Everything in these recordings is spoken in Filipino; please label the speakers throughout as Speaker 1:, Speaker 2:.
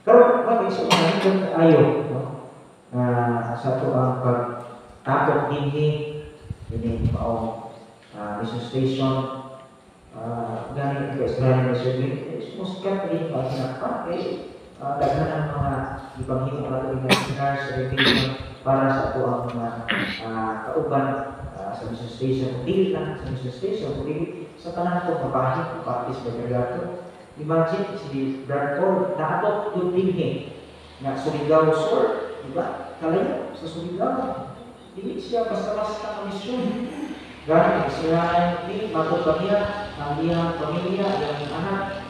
Speaker 1: Pero bakit sa mga nito ayo, no? Sa ito ang pagtapok ini paong mission station, ganit ko Israel mission muskat rin pa sinakpa daghan ang mga ipanghimo natin ng seminars sa revision para sa ito ang mga kauban sa mission station, dili lang sa mission station, kundi sa tanan ko mabahin, kapatid sa Bergato. Imagine si Bradford naatot yung dinhi na Surigao Sur, di ba? Kalayo sa Surigao. Hindi siya basta-basta na misyon. Gano'n, sila hindi magpapamilya, ang iyang pamilya, ang anak.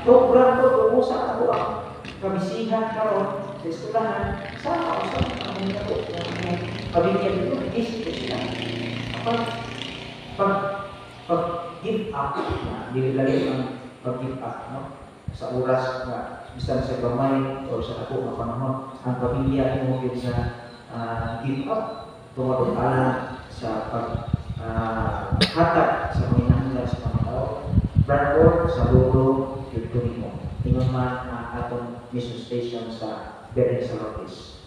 Speaker 1: Program ko tungo sa ako ang kabisihan karon sa eskwelahan. Sama ako sa mga ito, ang pamilya dito, isip sila. Pag-give up, dili ang pag-give up, no? Sa oras na bisan sa gamay o sa ako na panahon, ang pamilya mo yung give up, tumatungkalan sa paghatag sa mga hinahanglan sa mga tao. Bradford, sa Lolo, yung tuloy tingnan man ang atong mission station sa Bering Salopis.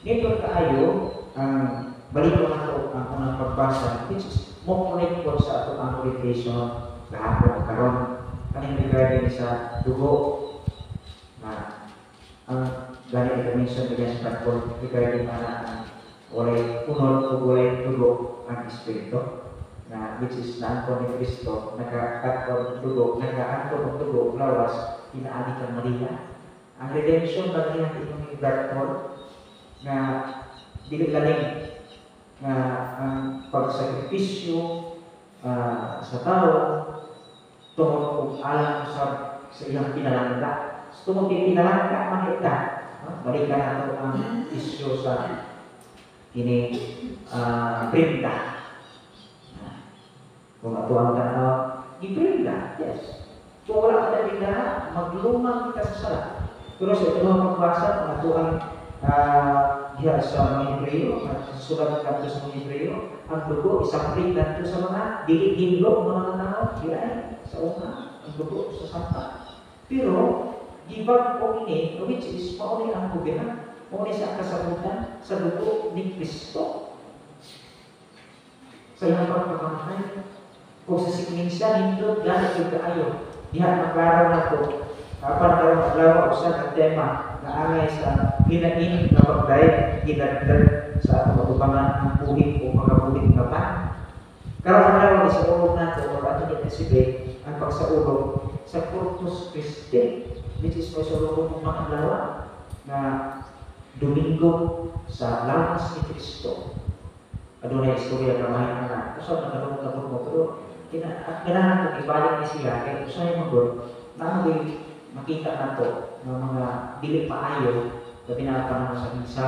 Speaker 1: Nito kaayo, ang balik ko na ito ang unang pagbasa, which is mo connect po sa atong congregation kahapon karon kaning regarding sa dugo na ang gani ito mention against Bradford regarding na walay unod o walay dugo ang Espiritu na which is naangkon ni Kristo nagkaangkon dugo nagkaangkon ng dugo lawas inaani kang Maria. Ang redemption ba niya ni Bradford na dili laling na ang pagsakripisyo sa tao tungod kung alam sa iyang pinalangga. Tungod kay pinalangga man ita, balikan nato ang isyu sa ini prenda. Kung ato ang tanaw, iprenda, yes. Kung wala ka na prenda, maglumang kita sa sala. Pero sa ito ang magbasa, kung ato ang diha sa mga Hebreo, sulat ka sa mga Hebreo, ang dugo isang prenda ito sa mga dili-hilo mga tanaw, diyan sa una, ang dugo sa santa. Pero, giban ko ini, which is mauli ang kubihan, mauli sa kasabutan sa dugo ni Kristo. Sa iyang pagkakamatay, kung sa sikminsa, hindot, ganit yung kaayo. Diyan maklaro na ito. Para maklaro sa tema na angay sa hinain na pagdayag, hinagdag sa atong matubangan ang buhig o magabuhig na ba. Karoon na sa ulog natin, o ato i-esibay ang pagsaulog sa Corpus Christi, which is masulog ng mga lawa na Domingo sa lawas ni Kristo. Adunay istorya kamahin na usap na kalong mo, pero kailangan kong ibalik ni sila, kaya usay mo doon, na makita na to ng mga dili paayo na pinapanahon sa misa,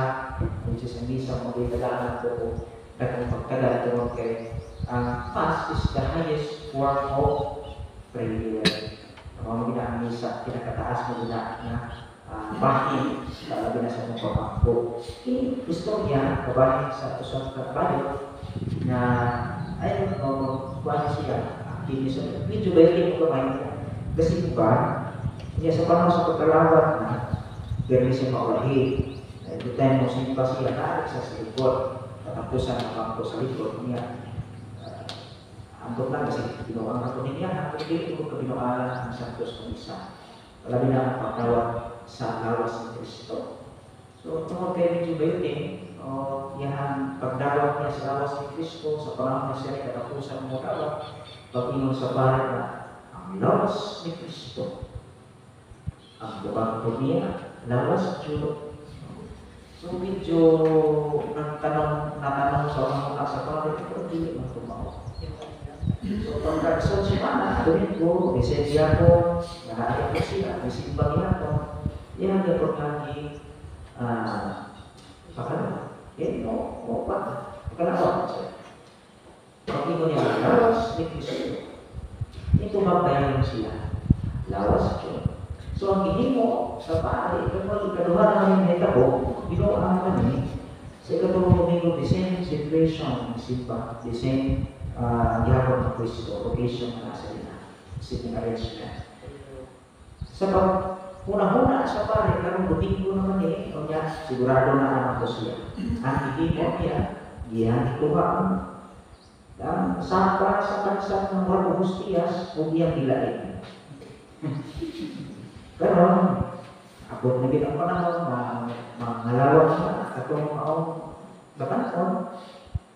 Speaker 1: which is ang misa mo din tagaan ko kung dagang pagtagal ito kay ang Mass is the highest form of prayer. Ang mga ang misa, pinakataas mo na bahin sa labi na sa mong pamangko. Gusto niya, kabahin sa usap na bayo na ayun, kuha siya, medyo ba yung kabahin niya? Kasi ba, niya sa panahon sa pagkalawat na gano'n siya maulahi. Every time mo simpa siya, naalik siya sa likod. Tatapusan ang pangko sa likod niya. Antong lang kasi binuang ako niya. Ang pagkili ko kabinualan ang Santos ng isa. Labi na ang pagkawat sa lawas ni Kristo. So, tungkol kayo medyo ba yun yan pagdawat niya sa lawas ni Kristo, sa panahon na siya katapusan mo dawat, pag-ingon sa bahay na ang lawas ni Kristo. Ang bukang niya, lawas Diyo. So, medyo natanong sa mga sa pangit, pero hindi man tumaw. So, pagkakasal si Mana, Domingo, Desensya ko, nahayag ko sila, may simba nila ko. Yan ang lagi, pakalawa. Pakalawa siya. Pag-ingon niya, lawas ni Kristo. Ito magbayan sila. Lawas Diyo. So, ang gihimo sa pari, kapag ikaduhan namin may tabo, ginoon naman sa ikatulong Domingo, the same situation, the same gihapon ng Kristo, occasion na nasa nila, sitting arrangement. Sa Una-una sa pare, karong domingo naman o niya, sigurado na anak ko siya. Ang ihimo niya, giyan ituha mo. Ang sapa sa kansa ng mga hustiyas, o iyang hilain. Pero, ako na ang panahon, mangalawag na, atong maong batanon,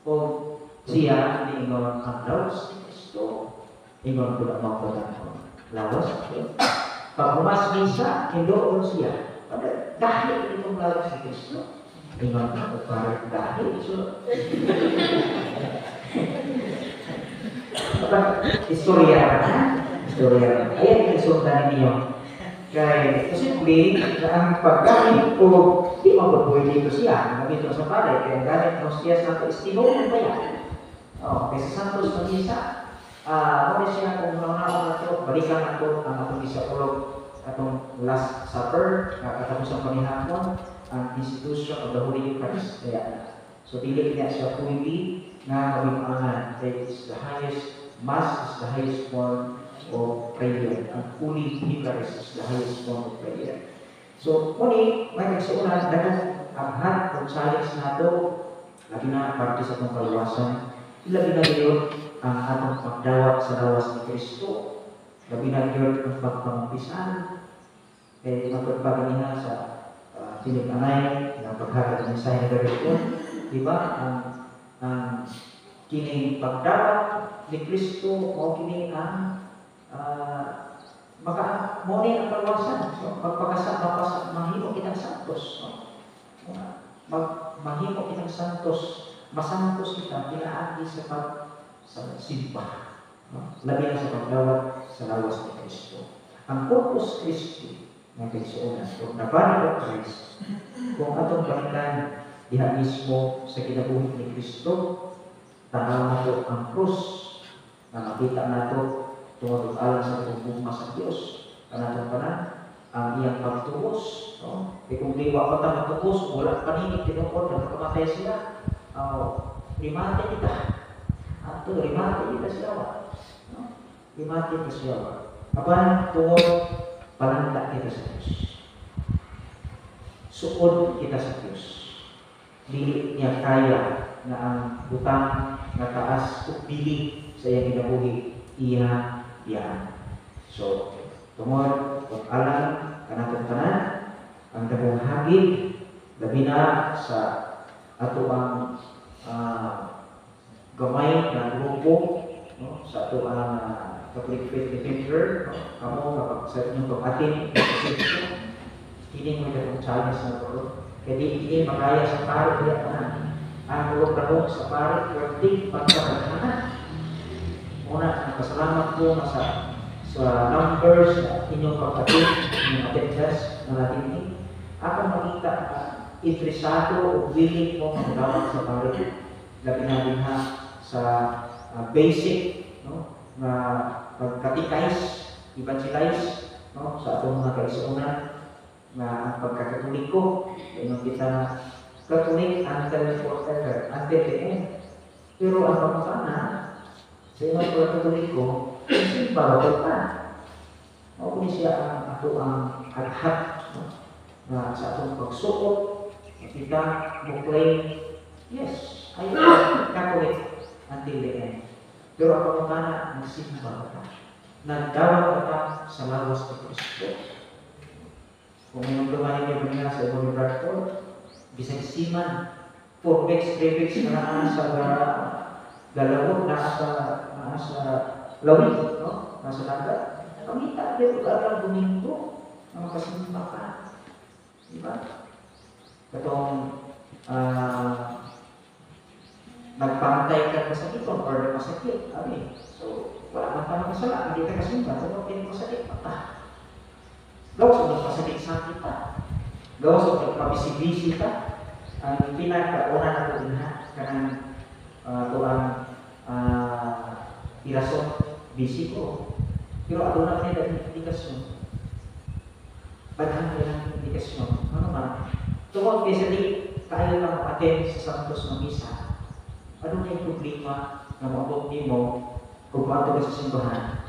Speaker 1: o siya, ni ingon ang lawas ni Kristo, ingon ko na mga batanon. Lawas ni pag umas-misa, hindoon siya. Dahil itong lawas ni Kristo. Ingon ko, parang dahil. So, istorya na. Ayan yung isundan ninyo. Kaya, posible, na ang paggamit o di mabubuhay dito siya. Ngamit sa pare, kaya gamit mo siya sa istinulong ba yan? Kaysa Santos na misa, ano siya kung naunawa na ito, balikan na ito ang atong isa ulog, atong Last Supper, katapos ang panihapon, ang institution of the Holy Eucharist. Kaya, so dili niya siya pwede na kabimangan. It's the highest Mass is the highest form of prayer. Ang Holy Eucharist is the highest form of prayer. So, muli, may nagsuunan, dagang aghat kung challenge na ito, labi na parte sa itong kaluwasan, labi na yun ang atong pagdawat sa lawas ni Kristo, labi na yun ang pagpampisan, kaya magpagpagin niya sa tinig-anay, ng paghagat ng mensahe na gawin ko, diba? Ang kining pagdawat ni Kristo o kining ang mo ni ang kaluwasan. So, mahimo kitang santos. Mahimo kitang santos. Masantos kita, pinaagi sa simba. Labi na sa pagdawat sa lawas ni Kristo. Ang Corpus Christi ng Pagsuunan, kung nabanag ang Christ, kung atong balikan diha mismo sa kinabuhi ni Kristo, tanaw na ito ang krus na nakita na ito tungkol alang sa pagpugma sa Diyos. Kanatong panan, ang iyang pagtubos. Kung liwa pa tayo matubos, wala paningit, tinukod, nagkamatay sila. Rimate kita. Rimate kita siya. Rimate kita siya. Kapan tungkol, pananda kita sa Diyos. Suod kita sa Diyos. Dili niya kaya na ang butang na taas o pili sa iyang kinabuhi, iya. So, tungod, kung alam, kanatong tanan, ang dabong hagid, labi na sa ato ang gamay na grupo, sa ato ang Catholic Faith Defender, kamo kapag sa inyong pag-atin, hindi mo itong challenge na ito. Kaya di makaya sa pare, kaya tanan. Ang ulog sa pare, worthy pagkakatanan. Una, nagpasalamat po sa numbers na inyong pagkatin, inyong attendance na natin ini. Ako makita interesado o willing mo magdawat sa pare. Labi natin sa basic na pagkatikais, evangelize sa atong mga kaisunan na ang pagkakatoliko. Inyong kita na Catholic until forever, until the end. Pero ang pagkakana, sa ilang pagkakatoliko, simba ba pa? O kung siya ang ato ang aghat na sa atong pagsuot, kita mo claim, yes, I am Catholic until the end. Pero ang pagkakana, nagsimba ka. Nagdawat ka sa lawas ni Kristo. Kung mayroong lumayan niyo ba sa ibang Bradford, bisang siman, 4 weeks, 3 weeks na sa galawog, nasa lawig, nasa dagat. Pamita, pero alam Domingo, na makasimba ka. Diba? Katong nagpantay ka masakit or masakit. So, wala man pa masala, hindi ka kasimba, pero pinagmasakit pa ka. Gawas o magpasakit sa kita. Gawas o magpabisi-bisi ka. Ang pinakauna na ito din kanang ito ang irason, bisi ko. Pero ato na kanila ang indikasyon. Badhan nila ang indikasyon. Ano man? Tungkol kaysa di tayo lang attend sa Santos na Misa. Ano na yung problema na maabot mo kung paano ka sa simbahan?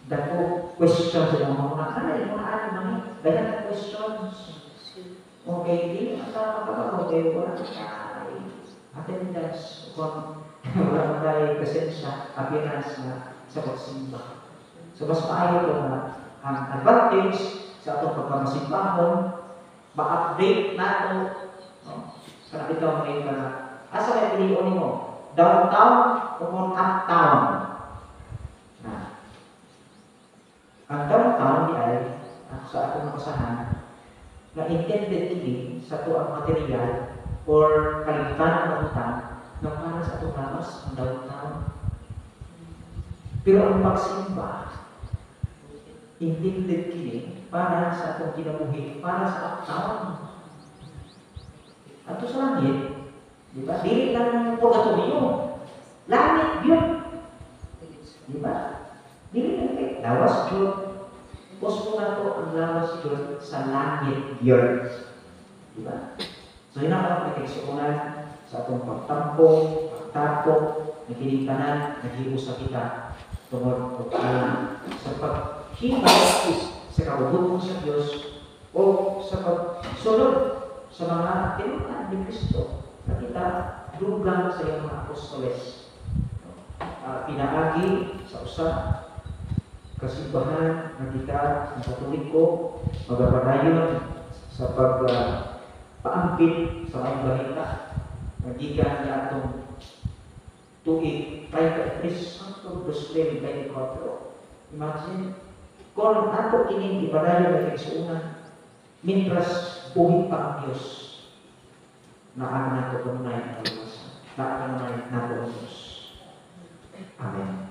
Speaker 1: Dako, question sa mga ano money. Dayan na questions. Okay, di makakapag okay, wala tayo attendance kung wala tayo presensya, appearance na sa pagsimba. So, mas maayo ito na ang advantage sa atong pagmamasimbahon, ma-update nato, no? Sa nakita mo ngayon ka na, asa may piliyon mo? Downtown o kung uptown? Ang downtown ay, sa atong nakasahan, na intended kini sa ito ang material or kaligtanan ng utang na para sa itong lamas ang downtown. Pero ang pagsimba, intended kini para sa itong kinabuhi, para sa uptown. At ito sa langit, di ba? Dili lang ng purgatorio. Langit yun. Di ba? Dili lang kayo. Lawas yun. Gusto na ito ang lawas yun sa langit yun. Di ba? So, yun ang nakikisukunan sa atong pagtampo, pagtapok, nakiligtanan, naghiusa kita tungod o alam sa paghimay sa kabubuton sa Diyos o sa pagsunod sa mga tinunan ni Kristo na kita dugang sa iyong mga apostoles. Pinaagi sa usa kasimbahan na kita ng Katoliko magapadayon sa pagpaampit sa mga balita magikan niya atong tuig 33 hangtod 2024. Imagine kung ato kining ipadayon na kaigsuunan mintras buhi pa ang Diyos na ang nato kanunay ang kaluwasan na ang kanunay nato ang Diyos. Amen.